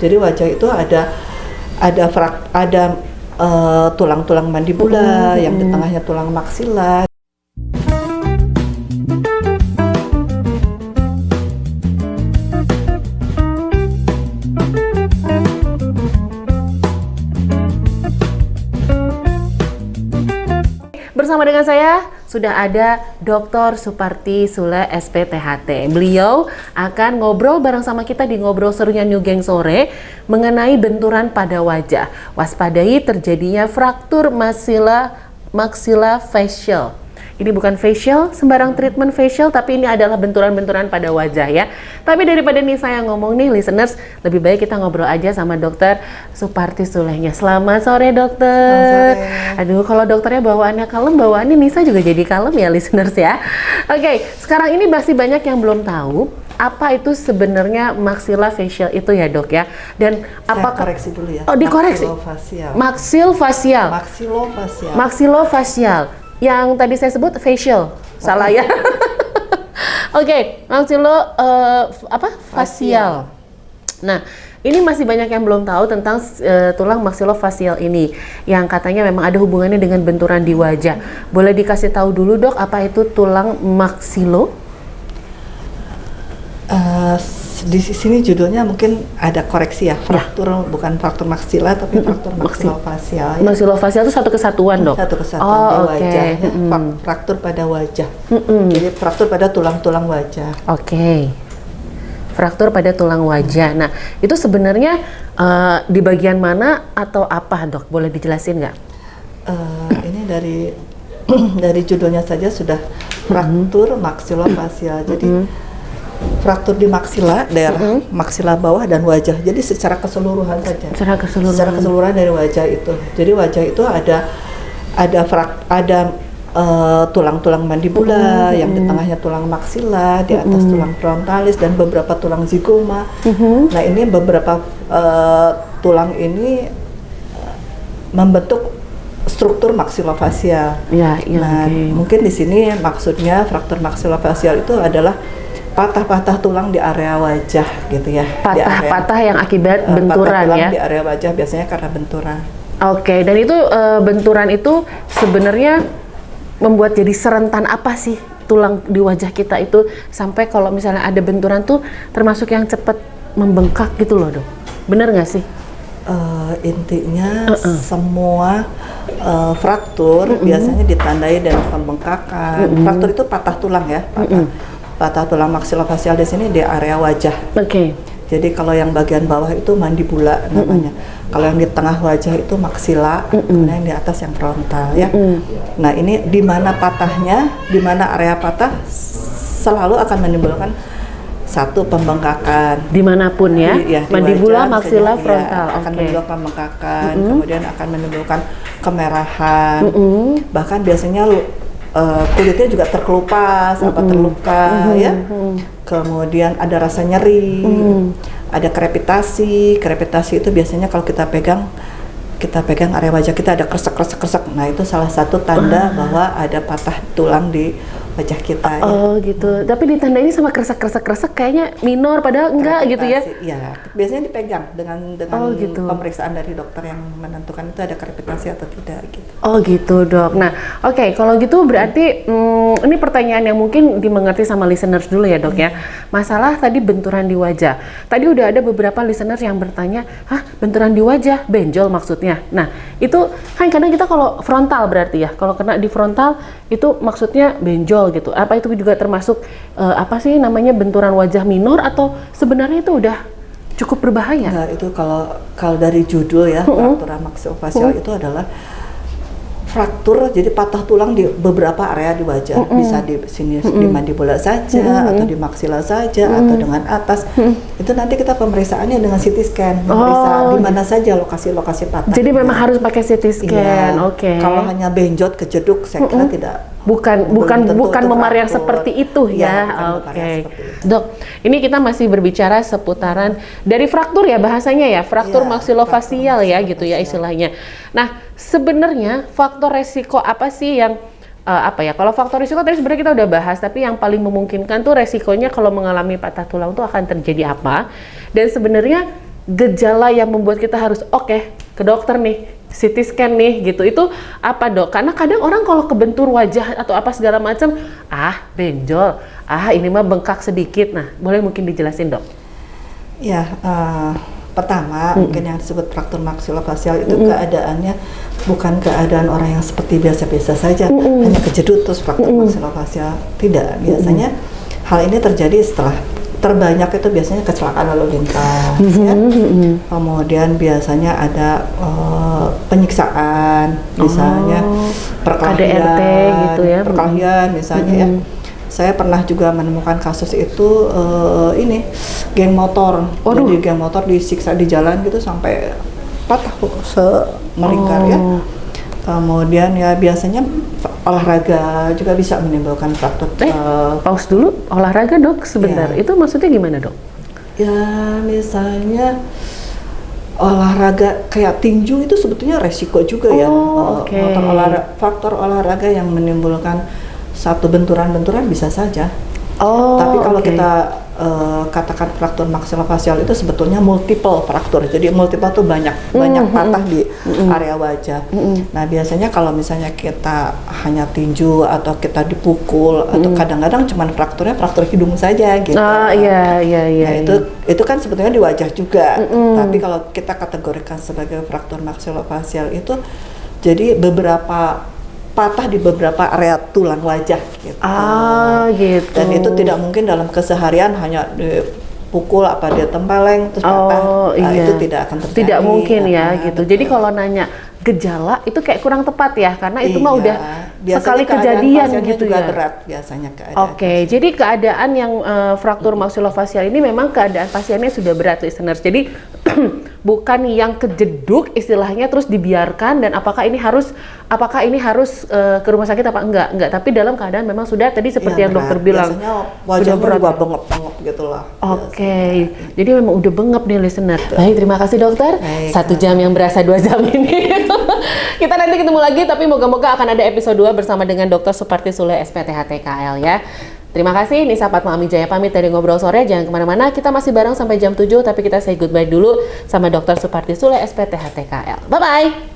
Jadi wajah itu ada tulang-tulang mandibula, yang di tengahnya tulang maksila. Bersama dengan saya sudah ada Dr. Suparti Sule SPTHT. Beliau akan ngobrol bareng sama kita di Ngobrol Serunya New Gang Sore mengenai benturan pada wajah. Waspadai terjadinya fraktur maxillofacial. Ini bukan facial, sembarang treatment facial, tapi ini adalah benturan-benturan pada wajah ya. Tapi daripada nih saya ngomong nih, listeners, lebih baik kita ngobrol aja sama Dokter Suparti Sulenya. Selamat sore, Dokter. Selamat sore. Aduh, kalau dokternya bawaannya kalem, bawaannya Nisa juga jadi kalem ya, listeners ya. Oke, sekarang ini masih banyak yang belum tahu apa itu sebenarnya maxillofacial itu ya, Dok ya. Dan apa koreksi dulu ya. Oh, dikoreksi. Maxillofacial. Maxillofacial. Yang tadi saya sebut facial, salah ya. Oke, facial. Nah, ini masih banyak yang belum tahu tentang tulang maxillofacial ini, yang katanya memang ada hubungannya dengan benturan di wajah. Boleh dikasih tahu dulu, Dok, apa itu tulang maxillo? Di sini judulnya mungkin ada koreksi ya, fraktur bukan fraktur maksila tapi fraktur maxillofacial. Ya. Maxillofacial itu satu kesatuan, Dok. Satu kesatuan di wajah, ya. Fraktur pada wajah. Jadi fraktur pada tulang-tulang wajah. Oke. Fraktur pada tulang wajah. Nah, itu sebenarnya di bagian mana atau apa, Dok? Boleh dijelasin nggak? Ini dari judulnya saja sudah fraktur maxillofacial. Jadi fraktur di maksila, daerah maksila bawah dan wajah. Jadi secara keseluruhan saja. Secara keseluruhan dari wajah itu. Jadi wajah itu ada tulang-tulang mandibula, yang di tengahnya tulang maksila, di atas tulang frontalis dan beberapa tulang zigoma. Nah, ini beberapa tulang ini membentuk struktur maxillofacial. Nah, mungkin di sini maksudnya fraktur maxillofacial itu adalah patah-patah tulang di area wajah gitu ya. Patah-patah yang akibat benturan patah tulang ya. Di area wajah biasanya karena benturan. Oke, dan itu benturan itu sebenarnya membuat jadi serentan apa sih tulang di wajah kita itu sampai kalau misalnya ada benturan tuh termasuk yang cepat membengkak gitu loh, Dok. Bener nggak sih? Intinya semua fraktur biasanya ditandai dengan pembengkakan. Fraktur itu patah tulang ya, patah tulang maxillofacial di sini di area wajah. Jadi kalau yang bagian bawah itu mandibula namanya. Kalau yang di tengah wajah itu maksila, kemudian yang di atas yang frontal ya. Nah, ini di mana patahnya, di mana area patah selalu akan menimbulkan satu pembengkakan. Dimanapun ya, mandibula, maksila, frontal. Akan menimbulkan pembengkakan, kemudian akan menimbulkan kemerahan. Bahkan biasanya kulitnya juga terkelupas atau terluka ya. Kemudian ada rasa nyeri, ada krepitasi. Krepitasi itu biasanya kalau kita pegang area wajah kita ada kresek. Nah, itu salah satu tanda bahwa ada patah tulang di wajah kita. Oh ya. Gitu. Tapi ditandai ini sama kresek kayaknya minor padahal enggak gitu ya. Iya, biasanya dipegang dengan gitu. Pemeriksaan dari dokter yang menentukan itu ada krepitasi atau tidak gitu. Oh gitu, Dok. Nah, oke, kalau gitu berarti ini pertanyaan yang mungkin dimengerti sama listeners dulu ya, Dok ya. Masalah tadi benturan di wajah. Tadi udah ada beberapa listeners yang bertanya, "Hah, benturan di wajah, benjol maksudnya?" Nah, itu kan kadang kita kalau frontal berarti ya. Kalau kena di frontal itu maksudnya benjol gitu. Apa itu juga termasuk apa sih namanya benturan wajah minor atau sebenarnya itu udah cukup berbahaya? Nah, itu kalau dari judul ya, fraktur maxillofacial itu adalah fraktur, jadi patah tulang di beberapa area di wajah. Bisa di sini di mandibula saja atau di maksila saja atau dengan atas. Itu nanti kita pemeriksaannya dengan CT scan, memeriksa di mana saja lokasi-lokasi patah. Jadi memang harus pakai CT scan. Kalau hanya benjot kejeduk saya kira tidak. Bukan memar yang seperti itu ya. Dok, ini kita masih berbicara seputaran dari fraktur ya bahasanya ya, fraktur maxillofacial ya gitu ya istilahnya. Nah, sebenarnya faktor resiko apa sih yang kalau faktor risiko tadi sebenarnya kita udah bahas, tapi yang paling memungkinkan tuh resikonya kalau mengalami patah tulang tuh akan terjadi apa? Dan sebenarnya gejala yang membuat kita harus oke, ke dokter nih, CT scan nih gitu. Itu apa, Dok? Karena kadang orang kalau kebentur wajah atau apa segala macam, benjol, ini mah bengkak sedikit. Nah, boleh mungkin dijelasin, Dok? Ya, pertama mungkin yang disebut fraktur maksilofasial itu keadaannya bukan keadaan orang yang seperti biasa-biasa saja, hanya kejedut terus fraktur maksilofasial. Tidak, biasanya hal ini terjadi setelah terbanyak itu biasanya kecelakaan lalu lintas, ya. Kemudian biasanya ada penyiksaan, misalnya perkelahian, KDRT gitu ya. perkelahian misalnya ya. Saya pernah juga menemukan kasus itu ini geng motor. Jadi geng motor disiksa di jalan gitu sampai patah melingkar ya. Kemudian ya biasanya olahraga juga bisa menimbulkan fraktur. Pause dulu, olahraga, Dok, sebentar. Itu maksudnya gimana, Dok? Ya misalnya olahraga kayak tinju itu sebetulnya resiko juga ya. Faktor olahraga yang menimbulkan satu benturan-benturan bisa saja. Tapi kalau kita katakan fraktur maksilofasial itu sebetulnya multiple fraktur. Jadi multiple tuh banyak patah di area wajah. Nah biasanya kalau misalnya kita hanya tinju atau kita dipukul atau kadang-kadang cuman fraktur hidung saja gitu. Nah itu kan sebetulnya di wajah juga. Tapi kalau kita kategorikan sebagai fraktur maksilofasial itu jadi beberapa patah di beberapa area tulang wajah gitu. Gitu. Dan itu tidak mungkin dalam keseharian hanya dipukul apa dia tempeleng terus patah. Itu tidak akan terjadi. Tidak mungkin ya gitu. Betul. Jadi kalau nanya gejala itu kayak kurang tepat ya, karena itu mah udah sekali kejadian gitu juga ya. Berat biasanya keadaan. Jadi keadaan yang fraktur maksilofasial ini memang keadaan pasiennya sudah berat, listeners. Jadi bukan yang kejeduk istilahnya terus dibiarkan dan apakah ini harus ke rumah sakit apa enggak, tapi dalam keadaan memang sudah tadi seperti yang dokter bilang biasanya wajahnya juga bengep-bengep gitu lah. Jadi memang udah bengep nih, listener. Baik, terima kasih dokter. 1 jam yang berasa 2 jam ini. Kita nanti ketemu lagi, tapi moga-moga akan ada episode 2 bersama dengan Dr. Suparti Sule, SPTH TKL ya. Terima kasih, Nisa Fatma Amijaya pamit dari Ngobrol Sore. Jangan kemana-mana, kita masih bareng sampai jam 7, tapi kita say goodbye dulu sama Dr. Suparti Sule, SPTH TKL. Bye-bye!